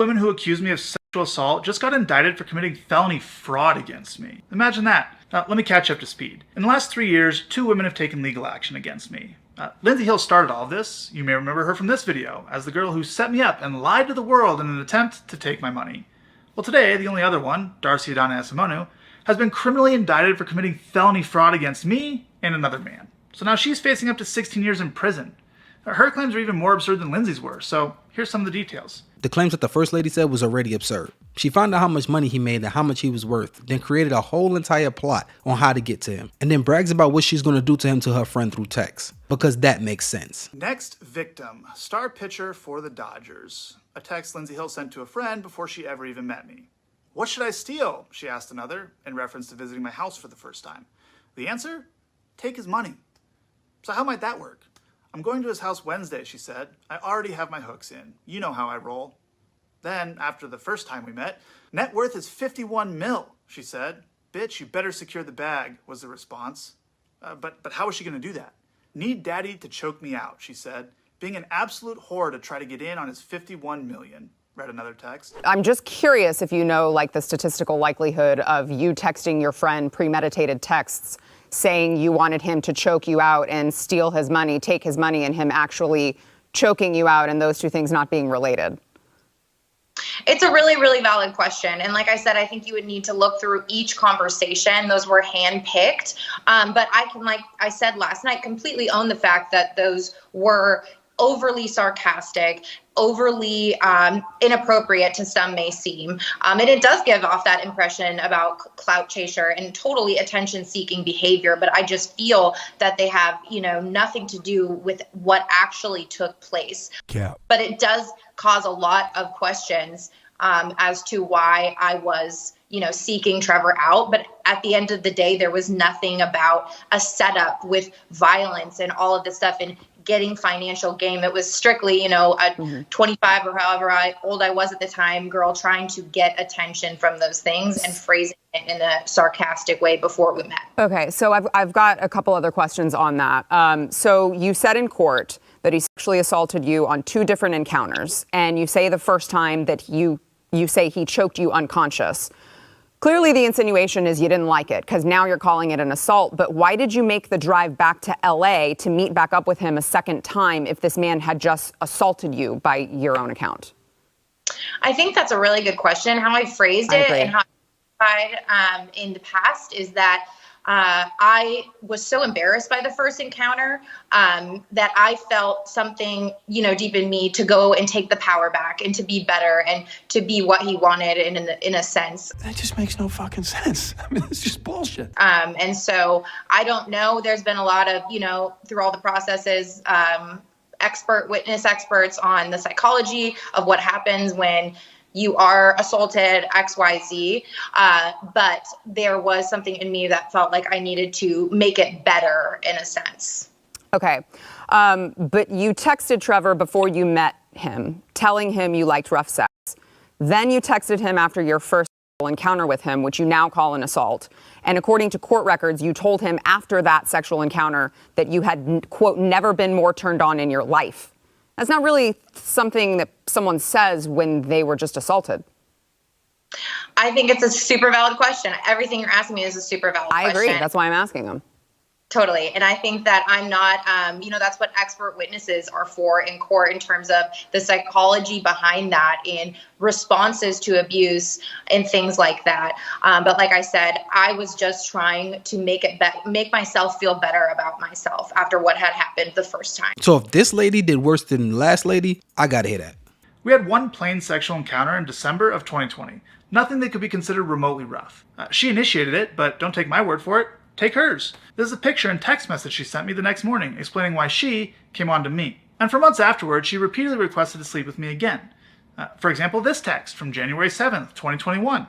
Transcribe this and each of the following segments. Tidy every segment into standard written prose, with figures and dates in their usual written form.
Women who accused me of sexual assault just got indicted for committing felony fraud against me. Imagine that. Now, let me catch up to speed. In the last 3 years, 2 women have taken legal action against me. Lindsay Hill started all of this. You may remember her from this video, as the girl who set me up and lied to the world in an attempt to take my money. Well, today, the only other one, Darcy Adana Asimonu, has been criminally indicted for committing felony fraud against me and another man. So now she's facing up to 16 years in prison. Her claims are even more absurd than Lindsay's were, so here's some of the details. The claims that the First Lady said was already absurd. She found out how much money he made and how much he was worth, then created a whole entire plot on how to get to him, and then brags about what she's going to do to him to her friend through text. Because that makes sense. Next victim, star pitcher for the Dodgers. A text Lindsay Hill sent to a friend before she ever even met me. "What should I steal?" she asked another, in reference to visiting my house for the first time. The answer? Take his money. So how might that work? "I'm going to his house Wednesday," she said. "I already have my hooks in. You know how I roll." Then, after the first time we met, "Net worth is 51 mil, she said. "Bitch, you better secure the bag," was the response. But how is she going to do that? "Need daddy to choke me out," she said, being an absolute whore to try to get in on his 51 million. Read another text. I'm just curious if you know, like, the statistical likelihood of you texting your friend premeditated texts saying you wanted him to choke you out and steal his money, take his money, and him actually choking you out, and those two things not being related. It's a really, really valid question. And like I said, I think you would need to look through each conversation. Those were handpicked. But I can, like I said last night, completely own the fact that those were overly sarcastic, overly inappropriate to some may seem. And it does give off that impression about clout chaser and totally attention-seeking behavior. But I just feel that they have, nothing to do with what actually took place. Yeah. But it does cause a lot of questions as to why I was, seeking Trevor out. But at the end of the day, there was nothing about a setup with violence and all of this stuff and getting financial gain. It was strictly, a 25 or however old I was at the time, girl trying to get attention from those things and phrasing it in a sarcastic way before we met. Okay, so I've got a couple other questions on that. So you said in court that he sexually assaulted you on 2 different encounters, and you say the first time that you say he choked you unconscious. Clearly, the insinuation is you didn't like it, because now you're calling it an assault. But why did you make the drive back to LA to meet back up with him a second time if this man had just assaulted you by your own account? I think that's a really good question. How I phrased it and how I in the past is that I was so embarrassed by the first encounter that I felt something, deep in me to go and take the power back and to be better and to be what he wanted in a sense. That just makes no fucking sense. I mean, it's just bullshit. And so I don't know. There's been a lot of, through all the processes, witness experts on the psychology of what happens when you are assaulted, XYZ. But there was something in me that felt like I needed to make it better in a sense. Okay. But you texted Trevor before you met him, telling him you liked rough sex. Then you texted him after your first encounter with him, which you now call an assault. And according to court records, you told him after that sexual encounter that you had, quote, never been more turned on in your life. That's not really something that someone says when they were just assaulted. I think it's a super valid question. Everything you're asking me is a super valid question. I agree. That's why I'm asking them. Totally. And I think that I'm not, that's what expert witnesses are for in court in terms of the psychology behind that and responses to abuse and things like that. But like I said, I was just trying to make myself feel better about myself after what had happened the first time. So if this lady did worse than the last lady, I gotta hear that. We had one plain sexual encounter in December of 2020. Nothing that could be considered remotely rough. She initiated it, but don't take my word for it. Take hers. This is a picture and text message she sent me the next morning explaining why she came on to me. And for months afterwards, she repeatedly requested to sleep with me again. For example, this text from January 7th, 2021.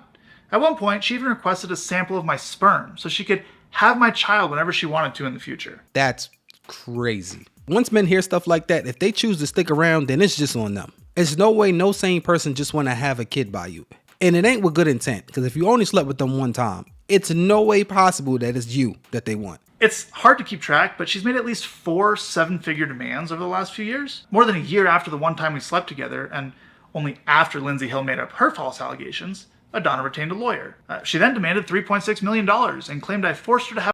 At one point, she even requested a sample of my sperm so she could have my child whenever she wanted to in the future. That's crazy. Once men hear stuff like that, if they choose to stick around, then it's just on them. There's no way no sane person just want to have a kid by you. And it ain't with good intent, because if you only slept with them one time, it's no way possible that it's you that they want. It's hard to keep track, but she's made at least 4 7-figure demands over the last few years. More than a year after the one time we slept together, and Only after Lindsay Hill made up her false allegations, Adana retained a lawyer. She then demanded $3.6 million and claimed I forced her to have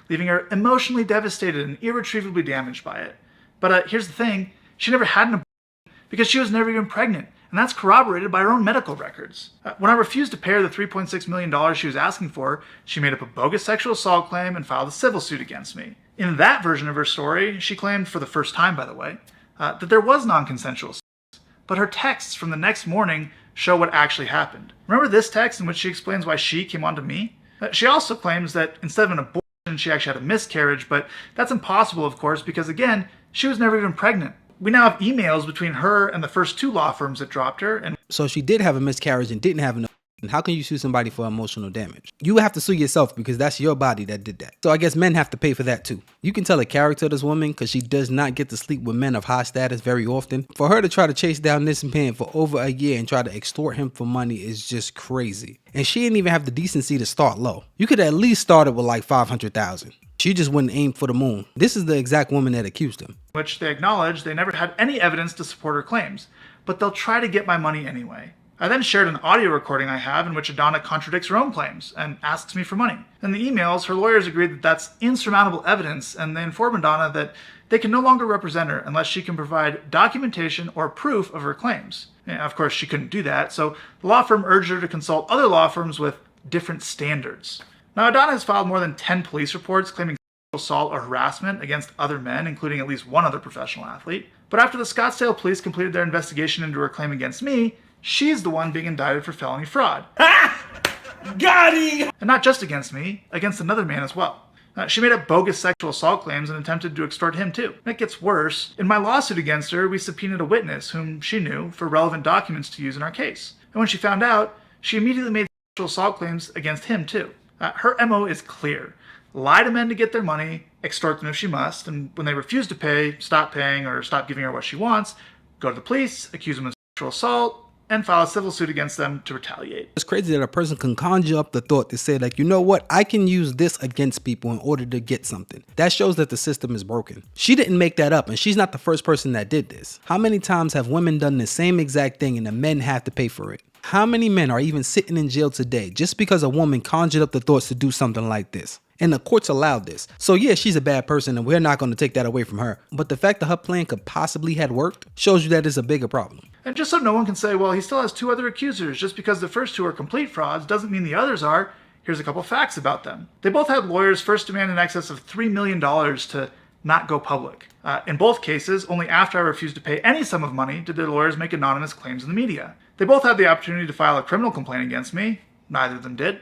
leaving her emotionally devastated and irretrievably damaged by it. But here's the thing, she never had an abortion because she was never even pregnant, and that's corroborated by her own medical records. When I refused to pay her the $3.6 million she was asking for, she made up a bogus sexual assault claim and filed a civil suit against me. In that version of her story, she claimed, for the first time by the way, that there was non-consensual sex, but her texts from the next morning show what actually happened. Remember this text in which she explains why she came on to me? She also claims that instead of an abortion, she actually had a miscarriage, but that's impossible, of course, because again, she was never even pregnant. We now have emails between her and the first two law firms that dropped her. And so she did have a miscarriage and didn't have an abortion. How can you sue somebody for emotional damage? You have to sue yourself because that's your body that did that. So I guess men have to pay for that too. You can tell the character of this woman because she does not get to sleep with men of high status very often. For her to try to chase down this man for over a year and try to extort him for money is just crazy. And she didn't even have the decency to start low. You could at least start it with like $500,000. She just wouldn't aim for the moon. This is the exact woman that accused him. Which they acknowledge they never had any evidence to support her claims, but they'll try to get my money anyway. I then shared an audio recording I have in which Adana contradicts her own claims and asks me for money. In the emails, her lawyers agreed that that's insurmountable evidence, and they inform Adana that they can no longer represent her unless she can provide documentation or proof of her claims. Of course, she couldn't do that, so the law firm urged her to consult other law firms with different standards. Now, Adana has filed more than 10 police reports claiming sexual assault or harassment against other men, including at least one other professional athlete. But after the Scottsdale police completed their investigation into her claim against me, she's the one being indicted for felony fraud. Got him! And not just against me, against another man as well. She made up bogus sexual assault claims and attempted to extort him too. And it gets worse. In my lawsuit against her, we subpoenaed a witness whom she knew for relevant documents to use in our case. And when she found out, she immediately made sexual assault claims against him too. Her MO is clear. Lie to men to get their money, extort them if she must, and when they refuse to pay, stop paying or stop giving her what she wants, go to the police, accuse them of sexual assault, and file a civil suit against them to retaliate. It's crazy that a person can conjure up the thought to say, like, you know what, I can use this against people in order to get something. That shows that the system is broken. She didn't make that up, and she's not the first person that did this. How many times have women done the same exact thing and the men have to pay for it? How many men are even sitting in jail today just because a woman conjured up the thoughts to do something like this? And the courts allowed this. So yeah, she's a bad person and we're not going to take that away from her. But the fact that her plan could possibly had worked shows you that it's a bigger problem. And just so no one can say, well, he still has two other accusers, just because the first two are complete frauds doesn't mean the others are. Here's a couple facts about them. They both had lawyers first demand in excess of $3 million to not go public. In both cases, only after I refused to pay any sum of money did their lawyers make anonymous claims in the media. They both had the opportunity to file a criminal complaint against me. Neither of them did.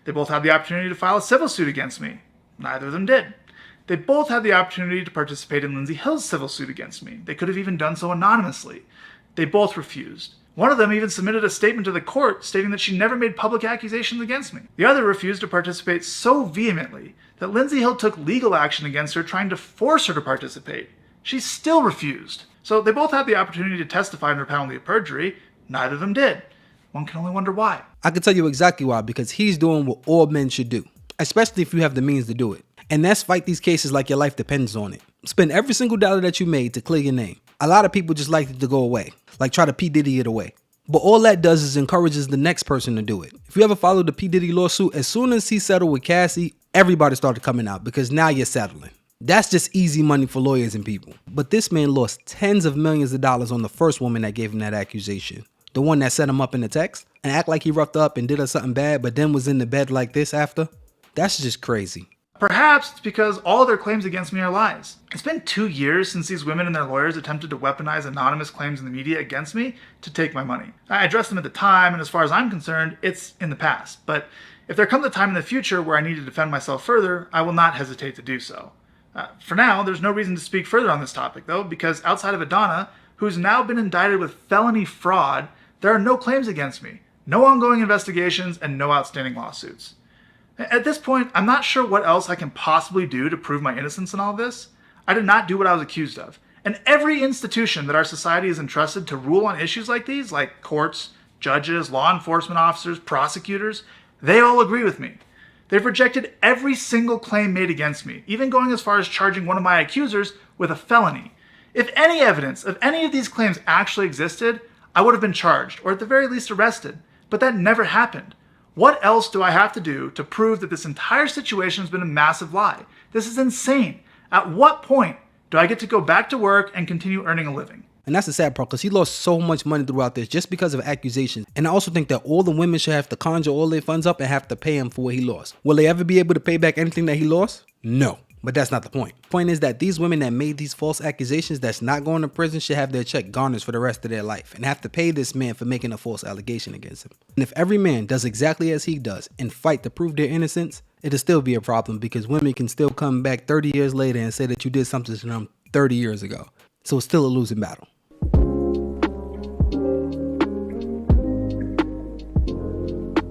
They both had the opportunity to file a civil suit against me. Neither of them did. They both had the opportunity to participate in Lindsay Hill's civil suit against me. They could have even done so anonymously. They both refused. One of them even submitted a statement to the court stating that she never made public accusations against me. The other refused to participate so vehemently that Lindsay Hill took legal action against her, trying to force her to participate. She still refused. So they both had the opportunity to testify under penalty of perjury. Neither of them did. One can only wonder why. I can tell you exactly why, because he's doing what all men should do, especially if you have the means to do it. And that's fight these cases like your life depends on it. Spend every single dollar that you made to clear your name. A lot of people just like it to go away, like try to P. Diddy it away. But all that does is encourages the next person to do it. If you ever followed the P. Diddy lawsuit, as soon as he settled with Cassie, everybody started coming out because now you're settling. That's just easy money for lawyers and people. But this man lost tens of millions of dollars on the first woman that gave him that accusation. The one that set him up in the text and act like he roughed up and did her something bad, but then was in the bed like this after. That's just crazy. Perhaps it's because all of their claims against me are lies. It's been 2 years since these women and their lawyers attempted to weaponize anonymous claims in the media against me to take my money. I addressed them at the time, and as far as I'm concerned, it's in the past. But if there comes a time in the future where I need to defend myself further, I will not hesitate to do so. For now, there's no reason to speak further on this topic, though, because outside of Adana, who's now been indicted with felony fraud, there are no claims against me, no ongoing investigations, and no outstanding lawsuits. At this point, I'm not sure what else I can possibly do to prove my innocence in all this. I did not do what I was accused of. And every institution that our society is entrusted to rule on issues like these, like courts, judges, law enforcement officers, prosecutors, they all agree with me. They've rejected every single claim made against me, even going as far as charging one of my accusers with a felony. If any evidence of any of these claims actually existed, I would have been charged, or at the very least arrested. But that never happened. What else do I have to do to prove that this entire situation has been a massive lie? This is insane. At what point do I get to go back to work and continue earning a living? And that's the sad part, because he lost so much money throughout this just because of accusations. And I also think that all the women should have to conjure all their funds up and have to pay him for what he lost. Will they ever be able to pay back anything that he lost? No. But that's not the point. The point is that these women that made these false accusations that's not going to prison should have their check garnished for the rest of their life and have to pay this man for making a false allegation against him. And if every man does exactly as he does and fight to prove their innocence, it'll still be a problem, because women can still come back 30 years later and say that you did something to them 30 years ago. So it's still a losing battle.